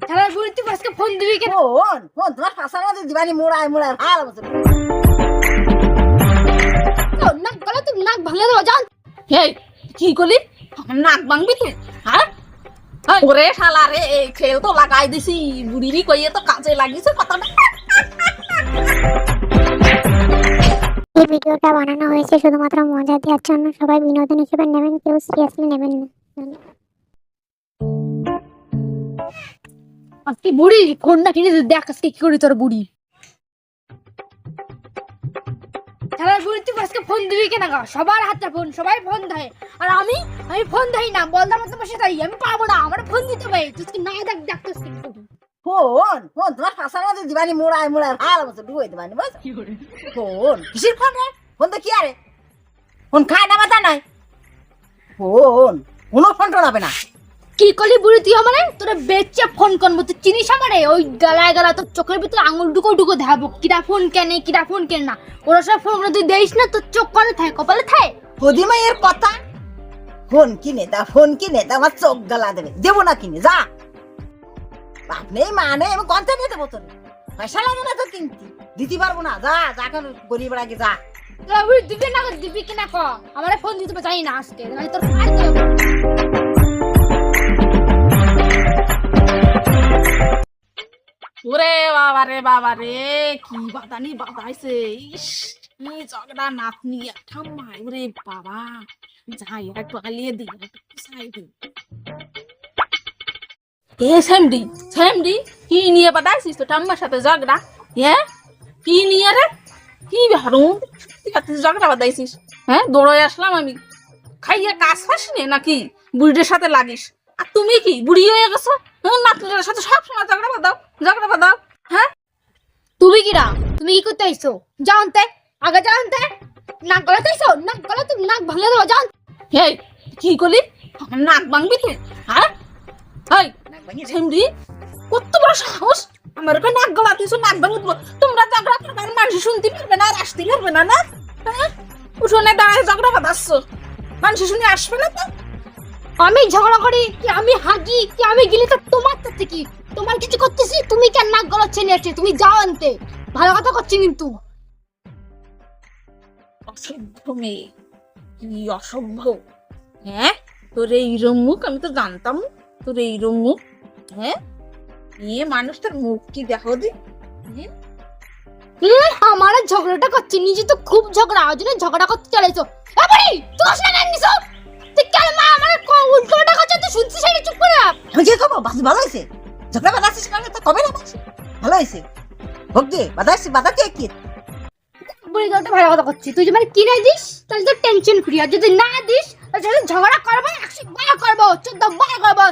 খেলার বুড়ি তুই আজকে ফোন দিবি কেন? ফোন ফোন তোমার পাশার মধ্যে দিবানি মোড়ায় মোড়ায় ভালো বছর নাক গলা তুই নাক ভাঙলে দেবো জান। এই কি করলি? আমার নাক ভাঙবি তুই? হ্যাঁ ওরে শালা রে, এই খেল তো লাগাই দিছি, বুড়িরি কইয়ে তো কাজে লাগিয়েছে কথাটা। এই ভিডিওটা বানানো হয়েছে শুধুমাত্র মজা দেওয়ার জন্য, সবাই বিনোদন হিসেবে নেবেন, কেউ সিরিয়াসলি নেবেন না। আজকে বুড়ি ফোনটা কিনে দেখ আজকে কি করি তোর বুড়ি। খেলার বুড়ি তুই আজকে ফোন দিবি কেন? সবার হাতে ফোন, সবাই ফোন দেয়, আর আমি ফোন দেই না, বলদার মতো বসে তাই আমি পাবো না, আমার ফোন দিতে হবে। তুই না দেখ দেখ তো ফোন ফোন তোমার পাশার মধ্যে দিবানি মোড়ায় মোড়ায় ভালো বছর ডুবাই দিবানি বস ফোন কিসের ফোন রে? ফোন তো কি আরে ফোন খায় না মাথা নাই ফোন কোনো ফোন টোড়াবে না। কি করলি বুড়ি তুই আমারে? তোরে বেচে ফোন করবো, তুই চিনিস আমারে? ওই গালায় গালা তোর চোখের ভিতরে আঙুল ঢুকো ঢুকো দেখাবো কিরা ফোন কেনে কিরা ফোন কেন না। ওরা সব ফোন তুই দেইস না, তোর চোখ কনে থাকে কপালে থাকে। হদিমা এর কথা ফোন কিনে দা ফোন কিনে দা আমার চোখ গলা দেবে, দেবো না কিনে যা আপনি মানে আমি কন্তে নিয়ে দেবো তোর পয়সা লাগে না তো কিনতে দিতে পারবো না, যা যা কেন গরিবের আগে যা। তোরা বুড়ি দিবি না দিবি কিনা ক, আমারে ফোন দিতে চাই না আজকে, আমি তোর ফাইল দেবো। ওরে বাবা রে বাবা রে, কি বাদানি বাদাইছে, ইস কি ঝগড়া নাতনি ঠাম্মাই, ওরে বাবা যাই একটু আলিয়ে দিই সাই দিই। এ স্যামডি স্যামডি, কি নিয়ে বাদাইছিস তো ঠাম্মার সাথে ঝগড়া? হ্যাঁ কি নিয়ে রে? কি হারুন তুই ঝগড়া বাদাইছিস? হ্যাঁ দৌড়ে আসলাম আমি, খাইয়ে কাজ পাস নে নাকি বুড়িদের সাথে লাগিস? আর তুমি কি বুড়ি হয়ে গেছো? নাতনির সাথে সবসময় ঝগড়া বাদাও ঝগড়া বাদাও। হ্যাঁ তুমি কিরা? তুমি কি করতে আইছো? জানতে আগে জানতে নাক গলাতে আইছো, নাক গলা তুই নাক ভাঙলে দেবো জান। এই কি করলি? আমার নাক ভাঙবি তুই? হ্যাঁ এই ঝেমরি কত বড় সাহস, আমার ওকে নাক গলা দিয়েছো, নাক ভাঙে দেবো। তোমরা ঝগড়া করবে আর মানুষ শুনতে পারবে না আর আসতে পারবে না না? হ্যাঁ উঠোনে দাঁড়ায় ঝগড়া বাঁধাচ্ছ, মানুষ শুনে আসবে না তো? আমি ঝগড়া করি কি আমি হাগি কি আমি গিলি তো তোমার তাতে কি? তোমার কিছু করতেছি তুমি কেন নাক গলাচ্ছে নিয়ে আসছে? তুমি যাও আনতে, ভালো কথা করছি কিন্তু। অসভ্য মেয়ে, কি অসভ্য। হ্যাঁ তোর এইরম মুখ আমি তো জানতাম না, তোর এইরম মুখ। হ্যাঁ মেয়ে মানুষটার মুখ কি দেখো দি। আমার ঝগড়াটা করছি, নিজে তো খুব ঝগড়া, ওই জন্য ঝগড়া করতে চালাইছো। তুই আসলে কেন নিছো? তুই কেন মা আমার উল্টোটা করছে? তুই শুনছিস না? চুপ করে আমি কি করবো? ভালো হয়েছে ঝগড়া বাঁধাচ্ছিস কারণে তো কবে না ভালো হয়েছে হোক দে বাঁধাচ্ছি বাঁধাতে কি বলি তো ভালো কথা করছি। তুই যদি কিনে দিস তাহলে তো টেনশন ফ্রি, আর যদি না দিস তাহলে ঝগড়া করবো, 100 বার করবো, 14 বার করবো,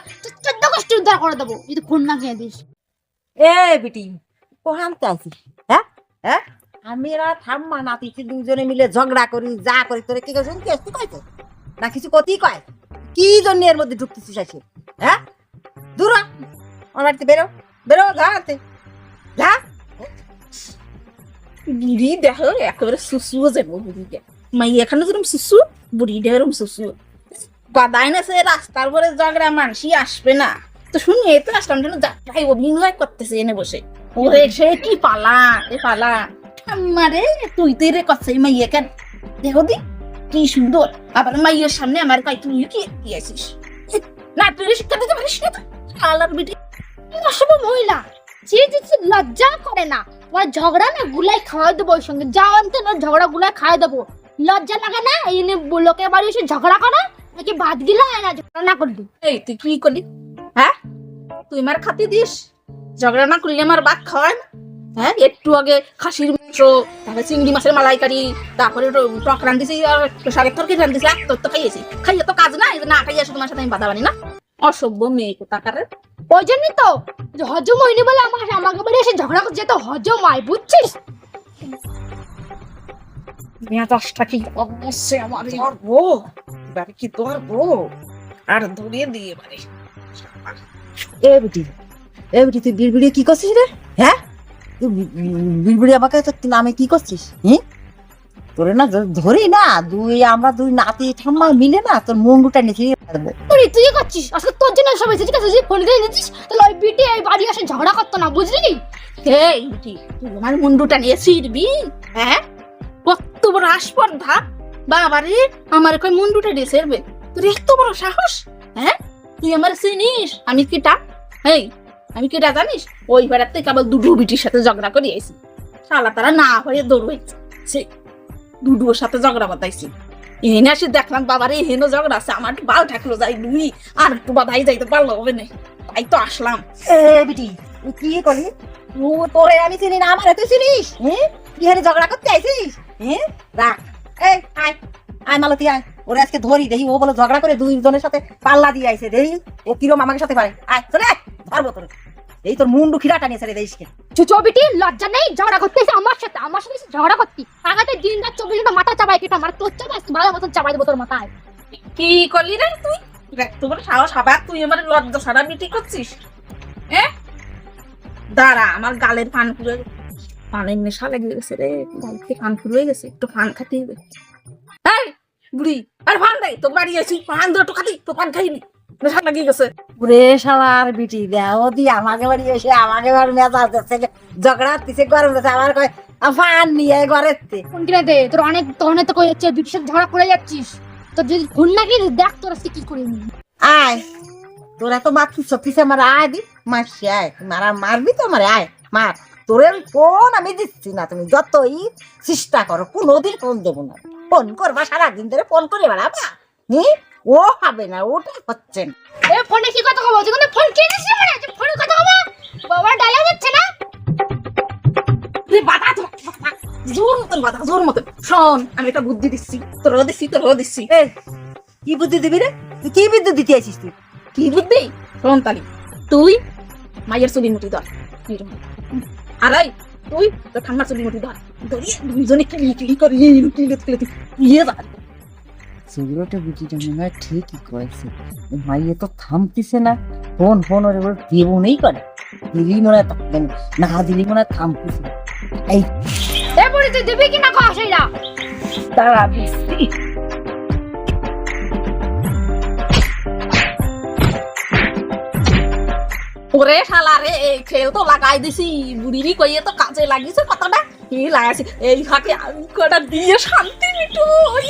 14 কষ্ট উদ্ধার করে দেবো যদি ফোন না কিনে দিস। এ বিটি কোহানতে আছিস? হ্যাঁ হ্যাঁ আমি এরা ঠাম্মা নাতি দুজনে মিলে ঝগড়া করি যা করি তোরে কি করছিস? কি আসতে কইতে না কিছু কতি কয় কি জন্য এর মধ্যে ঢুকতেছিস আসে? হ্যাঁ দূর হ, আমার বাড়িতে বেরো বেরো যা হাতে যা। বুড়ি দেখো একেবারে সুসুও যাবো বুড়িটা, মাই এখানে যেরকম সুসু বুড়িটা এরকম সুসু বাদাই না সে রাস্তার পরে ঝগড়া মানসি আসবে না তো শুনি এই তো আসলাম যেন যাত্রায় অভিনয় করতেছে এনে বসে। ওরে সে কি পালা এ পালা ঠাম্মারে তুই তুই রে কথা মাইয়া কেন দেখো দি কি সুন্দর, আবার মাইয়ের সামনে আমার কয় তুই কি আছিস না? তুই শিক্ষা দিতে পারিস না তো আলার বিটি অসভ্য মহিলা, যে লজ্জা করে না। তোমার ঝগড়া না গুলাই খাওয়াই দেবো, ওই সঙ্গে যাও আনতে না ঝগড়া গুলাই খাওয়াই দেবো। লজ্জা লাগে না এই লোকের বাড়ি এসে ঝগড়া করো? নাকি ভাত গিলা না ঝগড়া না করলি? এই তুই কি করলি? হ্যাঁ তুই মার খাতি দিস, ঝগড়া না করলে আমার ভাত খাওয়ায় না? হ্যাঁ একটু আগে খাসির মাংস, তারপরে চিংড়ি মাছের মালাইকারি, তারপরে টক রান্ধিছি আর শাকের তরকারি রান্ধিছি, এক তো খাইয়েছি, খাইয়ে তো কাজ না, না খাইয়ে আসে তোমার সাথে আমি বাধা বানি না? অসভ্য মেয়ে কোথাকারে। ওই জন্যই তো যে হজম হয়নি বলে আমাকে বাড়ি এসে ঝগড়া করছে, তো হজম হয় বুঝছিস? মেয়াজটা কি অবশ্যই আমার ধরবো, এবারে কি ধরবো আর ধরিয়ে দিয়ে এবারে। এ বিটি তুই বিড়বিড়ি কি করছিস রে? হ্যাঁ তুই বিড়বিড়ি আমাকে নামে কি করছিস? তোরে না যদি ধরি না আমরা দুই নাতি ঠাম্মা মিলে না তোর মুন্ডুটা নিচে পারবো। তুই কি করছিস? আসলে তোর জন্য সব হয়েছে, ঠিক আছে? যদি ফোন করে দিচ্ছিস তাহলে ওই বিটি এই বাড়ি এসে ঝগড়া করতো না, বুঝলি? এই বিটি, তুই আমার মুন্ডুটা নিয়ে ছিড়বি? হ্যাঁ, কত বড় আস্পর্ধা! বাবারে, আমার কই মুন্ডুটা দিয়ে ছিড়বে? তোর এত বড় সাহস! হ্যাঁ, তুই আমার চিনিস আমি কিটা? এই, আমি কিটা জানিস? ওই বেড়াতে কেবল দুডু বিটির সাথে ঝগড়া করে আইছি। শালা তারা না হয়ে দৌড়াইছে, সে দুডুর সাথে ঝগড়া বাতাইছি। এনে আসি দেখলাম বাবারে হেনো ঝগড়া আছে, আমার একটু বাল ঠাকলো যাই দুই আর একটু বাধাই যাইতে পারলো হবে না, তাই তো আসলাম। এ বিটি তুই কি করলি? তোরে আমি চিনি না, আমার তুই চিনিস? হ্যাঁ, কি হারে ঝগড়া করতে আইছিস? হ্যাঁ, রাখ। এই আয় আয় মালতী আয়, ওরে আজকে ধরি দেখি। ও বলে ঝগড়া করে দুইজনের সাথে পাল্লা দিয়ে আইছে, দেখি ও কিরম আমাকে সাথে পারে। আয় চলে আয়, ধরবো তোরে। এই তোর মুন্ডু খিরাটা নিয়ে ছেড়ে দেখিস। চুচো বিটি, লজ্জা নেই? ঝগড়া করতে এসে আমার সাথে এসে ঝগড়া করতি। আগাতে দিন রাত 24 ঘন্টা মাথা চাবাই কেটে আমার, তোর চাবাই ভালো মতন চাবাই দেবো তোর মাথায়। কি করলি রে তুই? দেখ তোমার সাহস হবে, তুই আমার লজ্জা সারা মিটি করছিস? দাঁড়া, আমার গালের পান পুরে, পানের নেশা লেগে গেছে রে, গালতে পান পুরে গেছে, একটু পান খাতে হবে। এই বুড়ি, আর পান দেয় তোর বাড়ি আছি, পান ধরে তো খাতি, তো পান খাইনি, নেশা লাগিয়ে গেছে। ওরে শালার বিটি, দেও দি আমাকে বাড়ি এসে আমাকে বাড়ি মেজাজ দিচ্ছে, ঝগড়া দিচ্ছে, গরম দিচ্ছে। আমার কয় ফান নিয়ে ঘরের ফোন কিনে দে, তোর অনেক তহনে তো কই যাচ্ছে, বিটির সাথে ঝগড়া করে যাচ্ছিস। তোর যদি ফোন না কিনে দেখ তোর আজকে কি করে নি। আয়, তোরা তো মারছিস পিছে আমার, আয় দি মারছি, আয় মারবি তো আমার, আয় মার। তোরে ফোন আমি দিচ্ছি না, তুমি যতই চেষ্টা করো কোনোদিন ফোন দেবো না। ফোন করবা সারাদিন ধরে ফোন করে বেড়াবা, ও হবে না, ওটা হচ্ছে না। এ ফোনে কি কথা কব? যখন ফোন কিনে দিছিস মানে ফোনে কথা কব, বাবা ডালা হচ্ছে না। তুই বাধা তো, জোর মতন বাধা, জোর মতন। শোন, আমি একটা বুদ্ধি দিচ্ছি, তোরও দিচ্ছি। এই কি বুদ্ধি দিবি রে? তুই কি বুদ্ধি দিতে আছিস? তুই কি বুদ্ধি? শোন তালি, তুই মায়ের চুলি মুঠি ধর, আর এই তুই তোর ঠান্ডার চুলি মুঠি ধর, ধরিয়ে দুইজনে কিলি করে ইয়ে যা। সেগুলোটা বুঝিটা মনে হয় ঠিকই কয়েছে, মাইয়ে তো থামতিছে না। ফোন ওর এবার দেবো নেই করে, দিলি মনে হয় থাকবেন না, দিলি মনে হয় থামতিছে। এই এ বলি তুই দিবি কি না কো আসেইরা? দাঁড়া দিচ্ছি। ওরে শালা রে, এই খেল তো লাগাই দিছি, বুড়িরি কইয়ে তো কাজে লাগিয়েছে কতটা, কি লাগাইছি এই ফাঁকে আমি কটা দিয়ে শান্তি মিটুই।